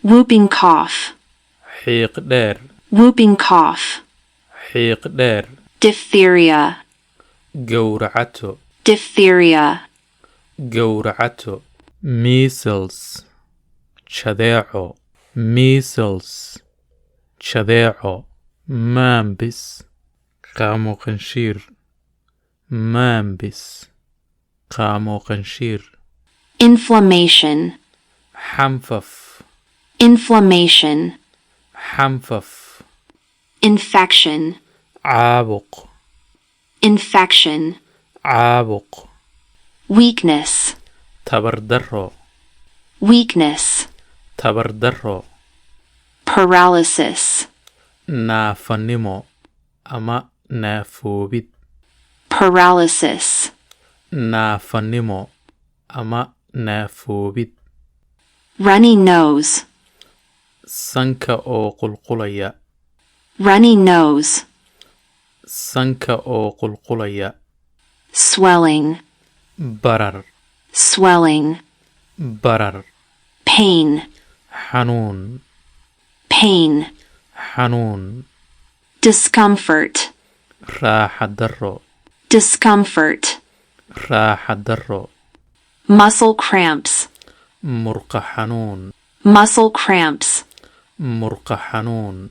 whooping cough, xiiq dheer whooping cough, xiiq dheer diphtheria, gowracato diphtheria, gowracato measles jadeeco measles jadeeco maambis qaamo qanshiir maambis qaamo qanshiir inflammation, xanfaf inflammation, xanfaf infection, caabuq infection, caabuq weakness, tabardaro weakness, tabardaro paralysis, naafanimo ama naafoobid paralysis, naafanimo ama naafoobid runny nose, sanka oo qulqulaya runny nose, sanka oo qulqulaya swelling, barar swelling, barar pain, xanuun pain, xanuun discomfort, raaxa daro discomfort, raaxa daro muscle cramps, murqa xanuun muscle cramps, murqa xanuun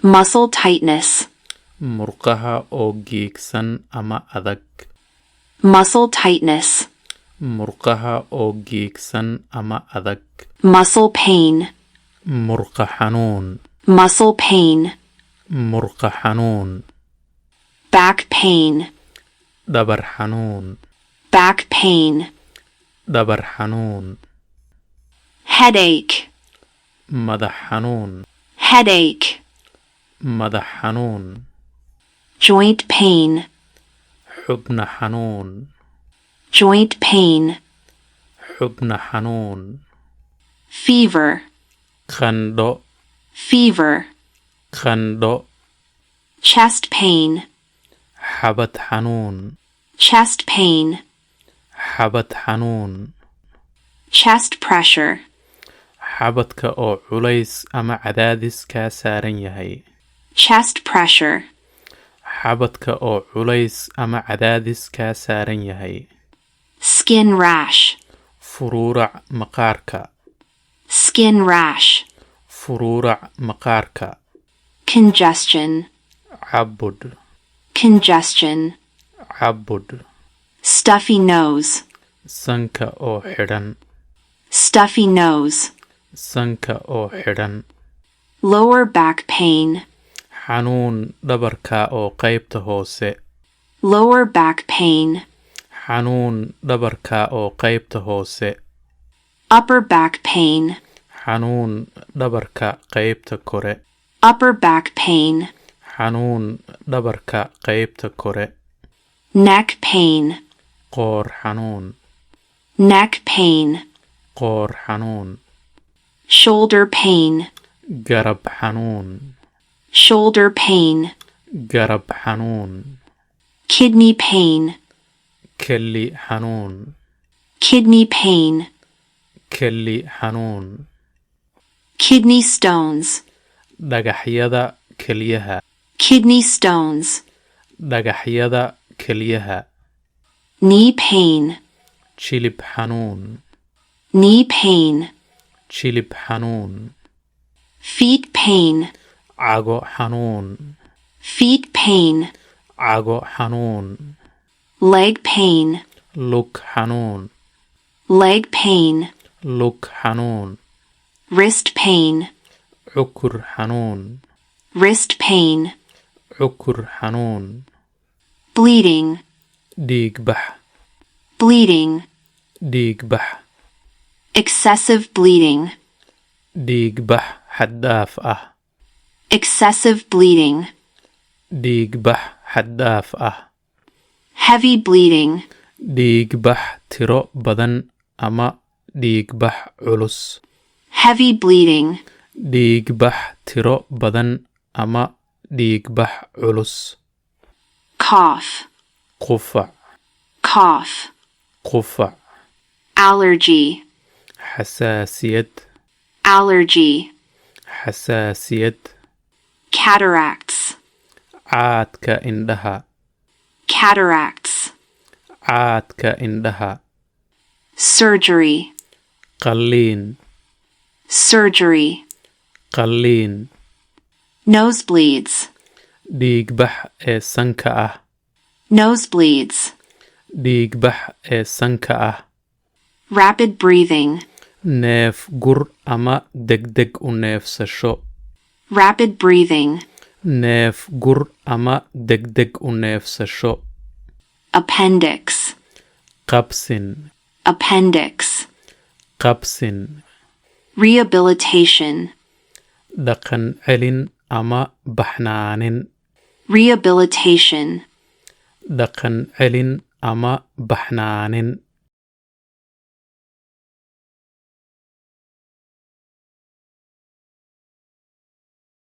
muscle tightness, murqaha oo geegsan ama adag muscle tightness, murqaha oo geegsan ama adag muscle pain, murqa xanuun muscle pain, murqa xanuun back pain, dhabar xanuun back pain, dhabar xanuun headache, madax xanuun headache, madax xanuun joint pain, xubna xanuun joint pain, xubna xanuun fever, qandho fever, qandho chest pain, xabad xanuun chest pain, xabad xanuun chest pressure, xabadka oo culays ama cadaadis kaa saaran yahay chest pressure, xabadka oo culays ama cadaadis kaa saaran yahay skin rash, furuurac maqaarka skin rash, furuurac maqaarka congestion, cabudh congestion, cabudh stuffy nose, sanka oo xidhan stuffy nose, sanka oo xidhan lower back pain, xanuun dhabarka oo qaybta hoose lower back pain, xanuun dhabarka oo qaybta hoose upper back pain, xanuun dhabarka qaybta kore upper back pain, xanuun dhabarka qaybta kore neck pain, qoor xanuun neck pain, qoor xanuun shoulder pain, garab xanuun shoulder pain, garab xanuun kidney pain, kelli xanuun kidney pain, kelli xanuun kidney stones, dhagaxyada kelyaha kidney stones, dhagaxyada kelyaha knee pain, jilib xanuun knee pain, jilib xanuun feet pain, cago xanuun feet pain, cago xanuun leg pain, lug xanuun leg pain, lug xanuun wrist pain, cukur xanuun wrist pain, cukur xanuun bleeding, dhiigbax bleeding, dhiigbax excessive bleeding, dhiigbax xad-dhaaf ah excessive bleeding, dhiigbax xad-dhaaf ah heavy bleeding, dhiigbax tiro badan ama dhiigbax culus heavy bleeding, dhiigbax tiro badan ama dhiigbax culus cough, qufac cough, qufac allergy, xasaasiyad allergy, xasaasiyad, cataracts, caadka indhaha, cataracts, caadka indhaha, surgery, qalliin, surgery, qalliin, nosebleeds, dhiigbax ee sanka ah, nosebleeds, dhiigbax ee sanka ah, rapid breathing, neef gur ama degdeg u neefsasho, rapid breathing, neef gur ama degdeg u neefsasho, appendix, qabsin, appendix, qabsin, rehabilitation, dhaqan celin ama baxnaanin, rehabilitation, dhaqan celin ama baxnaanin,